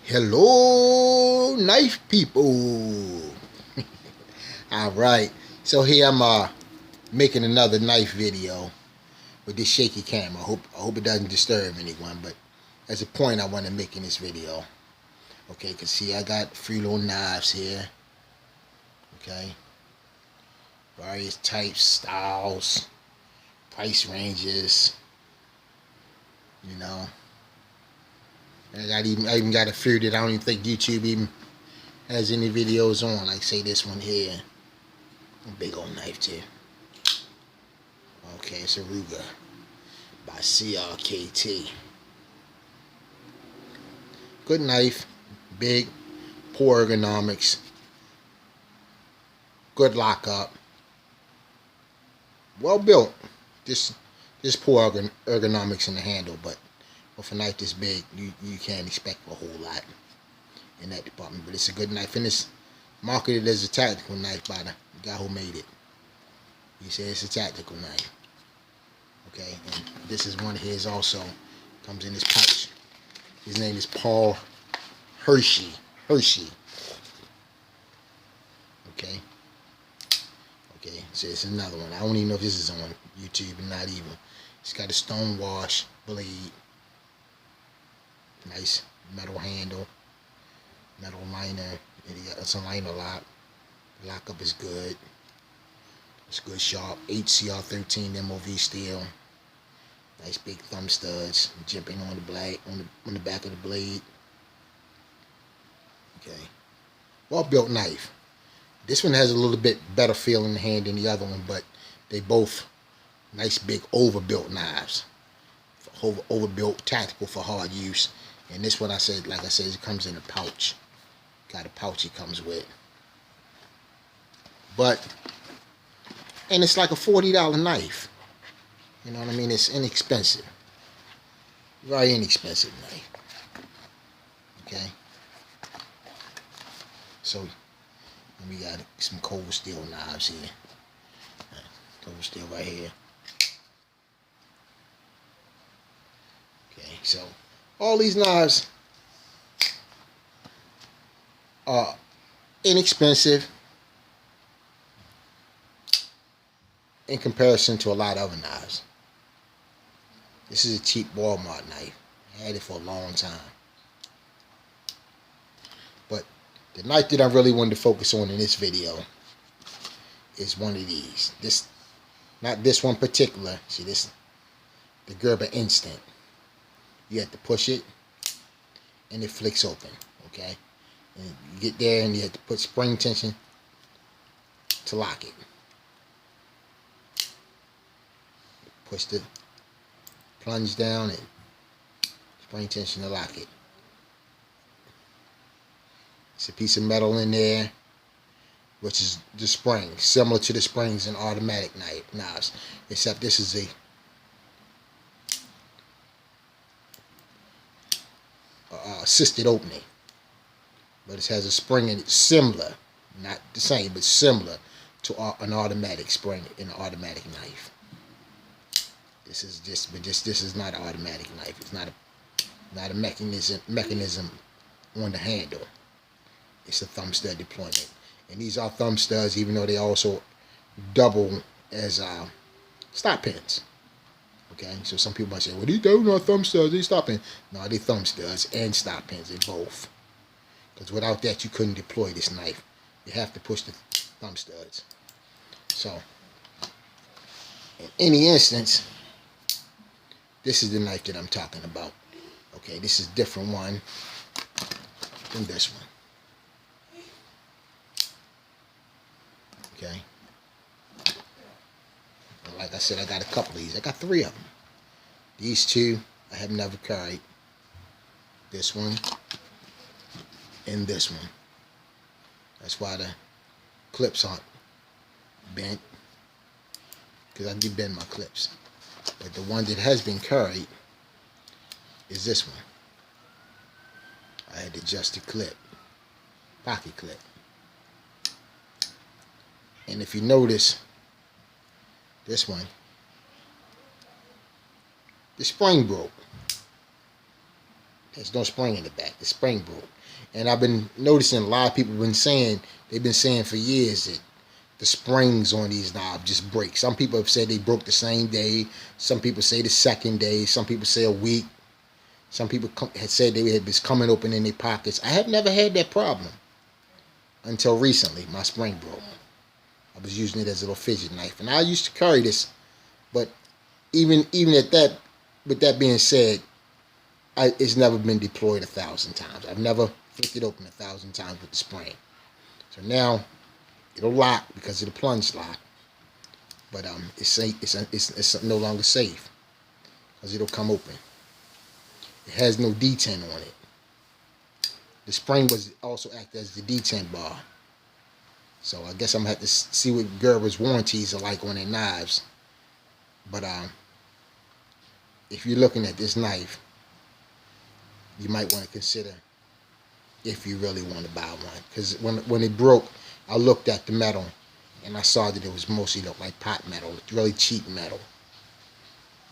Hello, knife people. All right, so here I'm making another knife video with this shaky camera. I hope it doesn't disturb anyone, but there's a point I want to make in this video. Okay, cause see, I got 3 little knives here. Okay, various types, styles, price ranges. You know, and I even got a few that I don't even think YouTube even has any videos on. Like say this one here, a big old knife too. Okay, it's a Ruger by CRKT. Good knife, big, poor ergonomics, good lockup, well built. Just poor ergonomics in the handle, but with a knife this big, you can't expect a whole lot in that department. But it's a good knife, and it's marketed as a tactical knife by the guy who made it. He said it's a tactical knife. Okay, and this is one of his also. Comes in his pouch. His name is Paul Hershey. Okay. Okay, so it's another one. I don't even know if this is on YouTube or not even. It's got a stone wash blade. Nice metal handle. Metal liner. It's a liner lock. The lockup is good. It's good sharp. HCR13 MOV steel. Nice big thumb studs. Jimping on the blade, on the back of the blade. Okay. Well built knife. This one has a little bit better feel in the hand than the other one, but they both nice big overbuilt knives. Overbuilt, tactical for hard use. And this one, like I said, it comes in a pouch. Got a pouch it comes with. And it's like a $40 knife. You know what I mean? It's inexpensive. Very inexpensive knife. Okay. So we got some cold steel knives here. Cold steel right here. Okay, so all these knives are inexpensive in comparison to a lot of other knives. This is a cheap Walmart knife. I had it for a long time. But the knife that I really wanted to focus on in this video is one of these. Not this one particular. See this, the Gerber Instant. You have to push it, and it flicks open. Okay, and you get there, and you have to put spring tension to lock it. Push the plunge down and spring tension to lock it. It's a piece of metal in there, which is the spring, similar to the springs in automatic knives, except this is a assisted opening. But it has a spring in it similar, not the same, but similar to an automatic spring in an automatic knife. This is not an automatic knife. It's not a mechanism on the handle. It's a thumb stud deployment. And these are thumb studs, even though they also double as stop pins. Okay, so some people might say, well, these are not thumb studs, these stop pins. No, they thumb studs and stop pins, they both. Because without that, you couldn't deploy this knife. You have to push the thumb studs. So, in any instance, this is the knife that I'm talking about. Okay, this is a different one than this one. Okay. And like I said, I got a couple of these. I got 3 of them. These 2 I have never carried. This one and this one. That's why the clips aren't bent, because I do bend my clips. But the one that has been carried is this one. I had to adjust the clip, pocket clip. And if you notice, this one, the spring broke. There's no spring in the back. The spring broke. And I've been noticing a lot of people they've been saying for years that the springs on these knobs just break. Some people have said they broke the same day. Some people say the second day. Some people say a week. Some people had said they had been coming open in their pockets. I have never had that problem until recently. My spring broke. I was using it as a little fidget knife, and I used to carry this. But even at that, with that being said, it's never been deployed 1,000 times. I've never flicked it open 1,000 times with the spring. So now it'll lock because of the plunge lock, but it's safe. It's no longer safe because it'll come open. It has no detent on it. The spring was also act as the detent bar. So I guess I'm gonna have to see what Gerber's warranties are like on their knives. But if you're looking at this knife, you might want to consider if you really want to buy one. Because when it broke, I looked at the metal and I saw that it was mostly looked like pot metal, really cheap metal.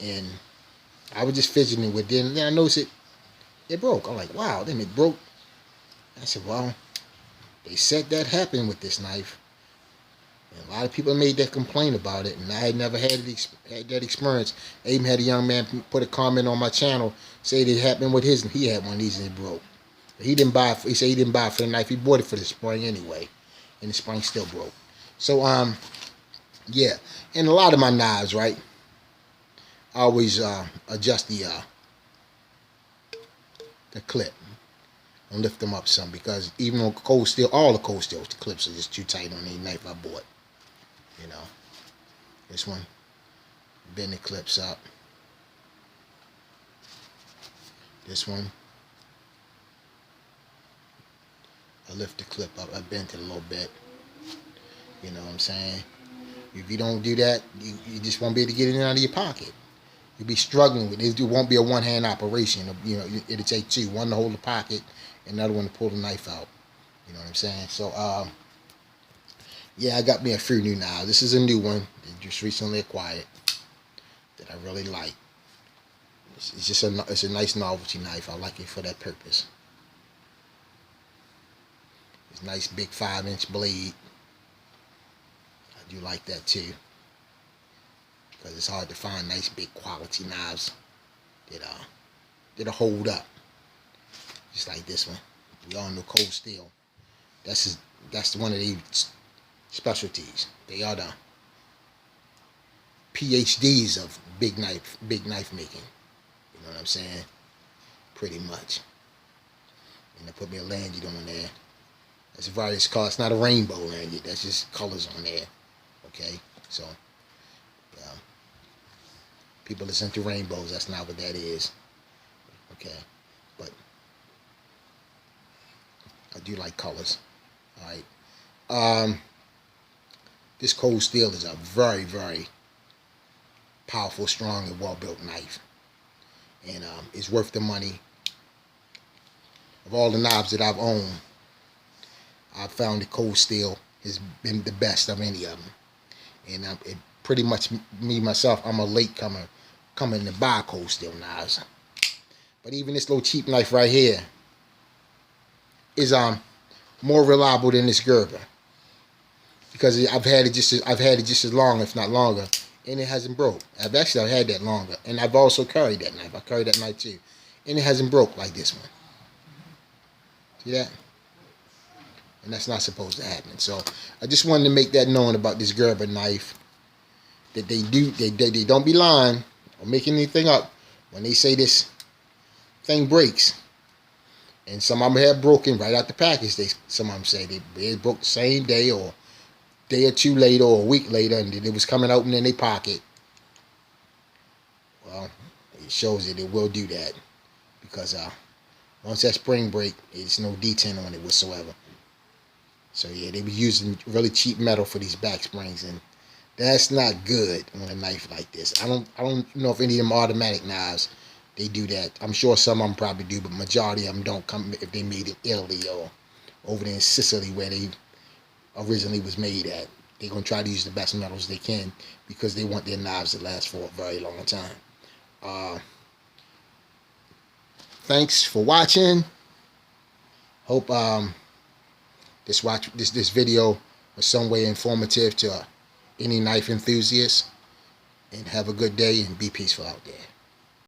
And I was just fidgeting with it, and then I noticed it broke. I'm like, wow, then it broke. I said, well, they said that happened with this knife. And a lot of people made that complaint about it, and I had never had that experience. I even had a young man put a comment on my channel, say it happened with his, and he had one of these and it broke. But he didn't buy it. He said he didn't buy it for the knife. He bought it for the spring anyway, and the spring still broke. So yeah, and a lot of my knives, right? I always adjust the clip and lift them up some, because even on cold steel, all the cold steels, the clips are just too tight on any knife I bought. You know, this one, bend the clips up. This one, I lift the clip up. I bent it a little bit. You know what I'm saying? If you don't do that, you just won't be able to get it out of your pocket. You'll be struggling with it. It won't be a one-hand operation. You know, it'll take two. One to hold the pocket, and another one to pull the knife out. You know what I'm saying? So, yeah, I got me a few new knives. This is a new one that just recently acquired that I really like. It's just it's a nice novelty knife. I like it for that purpose. It's a nice big 5-inch blade. I do like that too, because it's hard to find nice big quality knives that'll hold up, just like this one. We all know cold steel. That's one of the specialties. They are the PhDs of big knife making. You know what I'm saying? Pretty much. And they put me a lanyard on there. That's various colors. It's not a rainbow lanyard. That's just colors on there. Okay, so people listen to rainbows. That's not what that is. Okay, but I do like colors. All right. This cold steel is a very, very powerful, strong, and well-built knife, and it's worth the money. Of all the knives that I've owned, I've found the cold steel has been the best of any of them. And it pretty much, me myself, I'm a late comer coming to buy cold steel knives. But even this little cheap knife right here is more reliable than this Gerber, because I've had it just as long, if not longer, and it hasn't broke. I've had that longer, and I've also carried that knife. I carried that knife too, and it hasn't broke like this one. See that? And that's not supposed to happen. So I just wanted to make that known about this Gerber knife, that they don't be lying or making anything up when they say this thing breaks. And some of them have broken right out the package. Some of them say they broke the same day, or a day or two later, or a week later, and it was coming open in their pocket. Well, it shows that it will do that, because once that spring break, there's no detent on it whatsoever. So yeah, they were using really cheap metal for these back springs, and that's not good on a knife like this. I don't know if any of them automatic knives they do that. I'm sure some of them probably do, but majority of them don't come if they made in Italy or over there in Sicily where they originally was made at. They're gonna try to use the best metals they can, because they want their knives to last for a very long time. Thanks for watching. Hope this video was some way informative to any knife enthusiast. And have a good day and be peaceful out there.